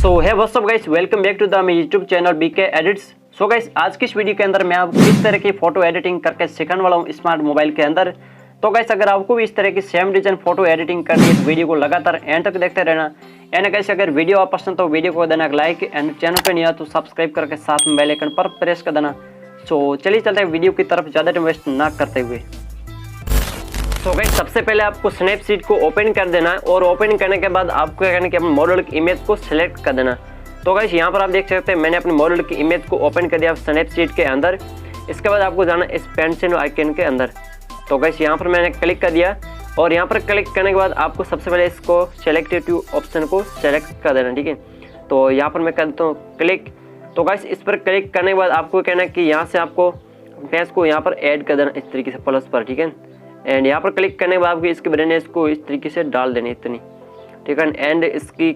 So hey what's up guys, welcome back to the my YouTube channel BK edits. So guys, आज की इस video के अंदर मैं आपको इस तरह की फोटो एडिटिंग करके सिखाने वाला हूँ स्मार्ट मोबाइल के अंदर। तो गाइस, अगर आपको भी इस तरह की सेम डिजाइन फोटो एडिटिंग करनी है तो वीडियो को लगातार एंड तक देखते रहना। एंड गाइस, अगर वीडियो आप पसंद तो वीडियो को देना एक लाइक एंड चैनल पर नहीं आया तो सब्सक्राइब करके साथ में बेल आइकन पर प्रेस कर देना। सो चलिए चलते हैं वीडियो की तरफ, ज़्यादा टाइम वेस्ट ना करते हुए। तो गाइस, सबसे पहले आपको स्नैपसीड को ओपन कर देना है और ओपन करने के बाद आपको क्या करना है कि अपने मॉडल की इमेज को सिलेक्ट कर देना। तो गाइस, यहाँ पर आप देख सकते हैं मैंने अपने मॉडल की इमेज को ओपन कर दिया स्नैपसीड के अंदर। इसके बाद आपको जाना इस पेंसिल आइकन के अंदर। तो गाइस, यहाँ पर मैंने क्लिक कर दिया और यहाँ पर क्लिक करने के बाद आपको सबसे पहले इसको सेलेक्टिव ऑप्शन को सेलेक्ट कर देना। ठीक है, तो यहाँ पर मैं कर देता हूँ क्लिक। तो गाइस, इस पर क्लिक करने के बाद आपको कहना है कि यहाँ से आपको फेस को यहाँ पर ऐड कर देना इस तरीके से प्लस पर। ठीक है, एंड यहाँ पर क्लिक करने के बाद आपको इसकी ब्राइटनेस को इस तरीके से डाल देनी इतनी। ठीक है, एंड इसकी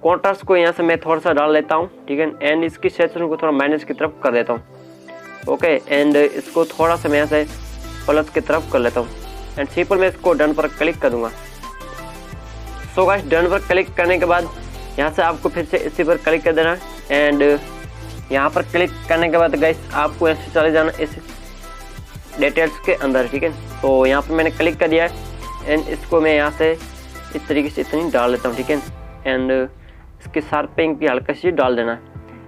कॉन्ट्रास्ट को यहाँ से मैं थोड़ा सा डाल लेता हूँ। ठीक है, एंड इसकी सैचुरेशन को थोड़ा माइनस की तरफ कर देता हूँ। ओके, एंड इसको थोड़ा सा मैं यहाँ से प्लस की तरफ कर लेता हूँ एंड सिंपल मैं इसको डन पर क्लिक कर दूंगा। सो गाइस, डन पर क्लिक करने के बाद यहाँ से आपको फिर से इसी पर क्लिक कर देना एंड यहाँ पर क्लिक करने के बाद गाइस आपको ऐसे चले जाना इस डिटेल्स के अंदर। ठीक है, तो यहाँ पर मैंने क्लिक कर दिया है एंड इसको मैं यहाँ से इस तरीके से इतनी डाल लेता हूँ। ठीक है, एंड इसकी शार्पिंग की हल्का सी डाल देना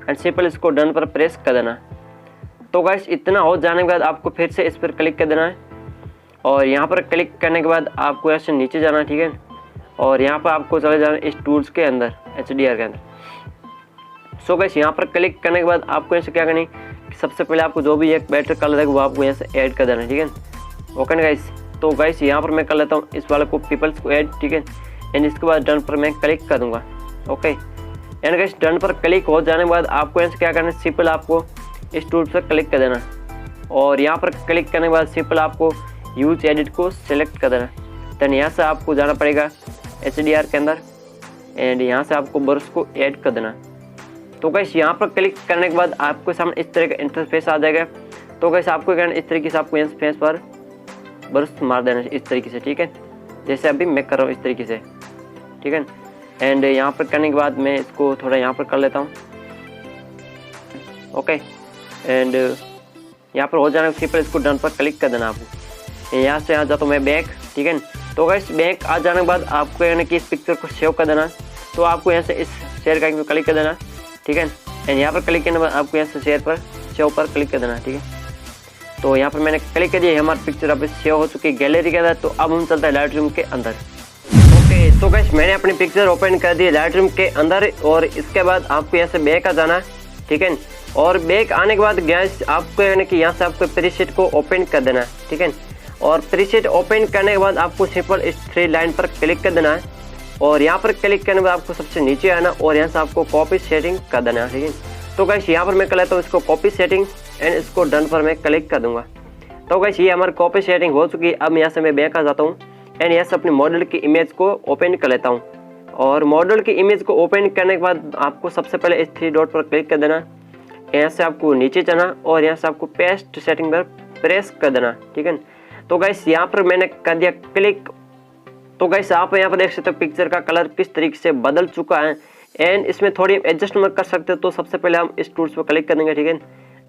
एंड सिंपल इसको डन पर प्रेस कर देना। तो गाइस, इतना हो जाने के बाद आपको फिर से इस पर क्लिक कर देना है और यहाँ पर क्लिक करने के बाद आपको ऐसे नीचे जाना है। ठीक है, और यहाँ पर आपको चले जाना इस टूल्स के अंदर HDR के अंदर। सो गाइस, यहाँ पर क्लिक करने के बाद आपको ऐसे क्या करना है, सबसे पहले आपको जो भी एक बेटर कलर है वो आपको यहाँ से ऐड कर देना है। ठीक है, ओके ना गाइस। तो गाइस, यहाँ पर मैं कर लेता हूँ इस वाले को पीपल्स को ऐड। ठीक है, एंड इसके बाद डन पर मैं क्लिक कर दूंगा। ओके, एंड गाइस, डन पर क्लिक हो जाने के बाद आपको ऐसे क्या करना है, सिंपल आपको इस टूल पर क्लिक कर देना और यहाँ पर क्लिक करने के बाद सिंपल आपको यूज एडिट को सिलेक्ट कर देना। देन यहाँ से आपको जाना पड़ेगा HDR के अंदर एंड यहाँ से आपको ब्रश को ऐड कर देना। तो गाइस, यहाँ पर क्लिक करने के बाद आपके सामने इस तरह का इंटरफेस आ जाएगा। तो गाइस, आपको क्या करना, इस तरीके से आपको यहाँ फेस पर ब्रश मार देना इस तरीके से। ठीक है, जैसे अभी मैं कर रहा हूँ इस तरीके से। ठीक है, एंड यहाँ पर करने के बाद मैं इसको थोड़ा यहाँ पर कर लेता हूँ। ओके, एंड यहाँ पर हो जाना सिंपल इसको डन पर क्लिक कर देना। आपको यहाँ से आ जाता हूँ मैं बैक। ठीक है, तो गाइस, बैक आ जाने के बाद आपको यानी कि इस पिक्चर को सेव कर देना। तो आपको यहाँ से इस शेयर का आइकन पर क्लिक कर देना। ठीक है, एंड यहाँ पर क्लिक करने के बाद आपको यहाँ से शेयर पर सेव पर क्लिक कर देना। ठीक है, तो यहाँ पर मैंने क्लिक कर दिया, हमारी पिक्चर अब सेव हो चुकी है गैलरी के अंदर। तो अब हम चलते हैं लाइटरूम के अंदर। ओके, तो गाइस, मैंने अपनी पिक्चर ओपन कर दी लाइटरूम के अंदर और इसके बाद आपको यहाँ से बैक आ जाना है। ठीक है, और बैक आने के बाद गाइस आपको यानी कि यहाँ से आपको प्रीसेट को ओपन कर देना है। ठीक है, और प्रीसेट ओपन करने के बाद आपको सिंपल इस 3 लाइन पर क्लिक कर देना है और यहाँ पर क्लिक करने के बाद आपको सबसे नीचे आना और यहाँ से आपको कॉपी सेटिंग कर देना है। ठीक है, तो गाइस, यहाँ पर मैं कर लेता हूँ इसको कॉपी सेटिंग एंड इसको डन पर मैं क्लिक कर दूंगा। तो गाइस, ये हमारी कॉपी सेटिंग हो चुकी है। अब यहाँ से मैं बैक आ जाता हूँ एंड यहाँ से अपने मॉडल की इमेज को ओपन कर लेता हूँ और मॉडल की इमेज को ओपन करने के बाद आपको सबसे पहले इस 3 डॉट पर क्लिक कर देना। यहाँ से आपको नीचे जाना और यहाँ से आपको पेस्ट सेटिंग पर प्रेस कर देना। ठीक है, तो गाइस, यहाँ पर मैंने कर दिया क्लिक। तो गाइस, आप यहाँ पर देख सकते हो पिक्चर का कलर किस तरीके से बदल चुका है एंड इसमें थोड़ी एडजस्टमेंट कर सकते हो। तो सबसे पहले हम इस टूल्स पर क्लिक करेंगे। ठीक है,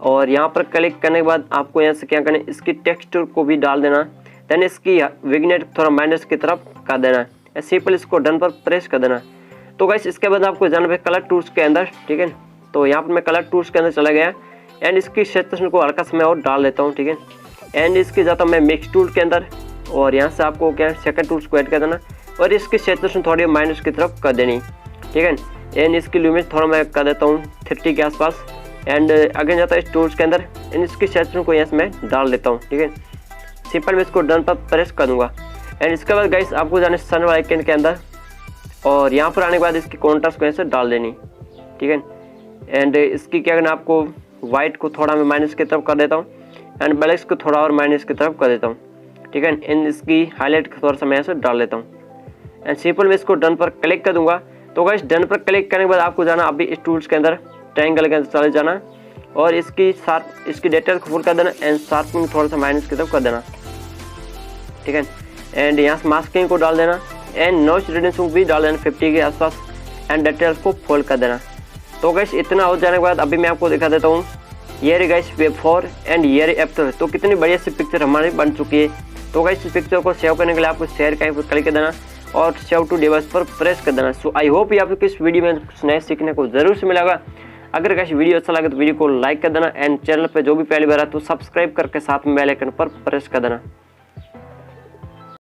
और यहाँ पर क्लिक करने के बाद आपको यहाँ से क्या करना है, इसकी टेक्सचर को भी डाल देना। देन इसकी विग्नेट थोड़ा माइनस की तरफ कर देना है, सिंपल इसको डन पर प्रेस कर देना। तो गाइस, इसके बाद आपको जाना है कलर टूल्स के अंदर। ठीक है, तो यहाँ पर मैं कलर टूल्स के अंदर चला गया एंड इसकी सैचुरेशन को हल्का सा मैं और डाल देता हूँ। ठीक है, एंड इसकी जाता हूँ मैं मिक्स टूल के अंदर और यहाँ से आपको क्या सेकंड टूल्स को ऐड कर देना और इसकी सैचुरेशन थोड़ी माइनस की तरफ कर देनी। ठीक है, एंड इसकी ल्यूमिनेंस थोड़ा मैं कर देता हूँ 30 के आसपास एंड अगेन जाता है इस टूल्स के अंदर एंड इसकी सैचुरेशन को यहाँ से मैं डाल देता हूँ। ठीक है, सिंपल मैं इसको डन पर प्रेस कर दूंगा एंड इसके बाद गाइस आपको जाना है सन आइकन के अंदर और यहाँ पर आने के बाद इसकी कॉन्ट्रास्ट को यहाँ से डाल देनी। ठीक है, एंड इसकी क्या करना, आपको वाइट को थोड़ा मैं माइनस की तरफ कर देता हूँ एंड ब्लैक को थोड़ा और माइनस की तरफ कर देता हूँ। ठीक है, एंड इसकी हाईलाइट थोड़ा सा मैं ऐसे डाल लेता हूँ एंड सिंपल मैं इसको डन पर क्लिक कर दूंगा। तो गाइस, डन पर क्लिक करने के बाद आपको जाना अभी इस टूल्स के अंदर ट्रायंगल के अंदर चले जाना और इसकी डिटेल को फुल कर देना एंड शार्पनिंग थोड़ा सा माइनस की तरफ कर देना। ठीक है, एंड यहाँ से मास्किंग को डाल देना एंड नॉइस रिडक्शन भी डाल देना 50 के आसपास एंड डिटेल्स को फोल्ड कर देना। तो गाइस इतना हो जाने के बाद अभी मैं आपको दिखा देता हूँ। ये रही गाइस वेब 4 एंड ये रही एप 2। तो कितनी बढ़िया सी पिक्चर हमारी बन चुकी है। तो गाइस इस पिक्चर को सेव करने के लिए आपको शेयर कहीं पर क्लिक कर देना और सेव टू डिवाइस पर प्रेस कर देना। सो आई होप ये आपको इस वीडियो में कुछ नया सीखने को जरूर से मिलेगा। अगर गाइस वीडियो अच्छा लगे तो वीडियो को लाइक कर देना एंड चैनल पर जो भी पहली बार है तो सब्सक्राइब करके साथ में बेल आइकन पर प्रेस कर देना।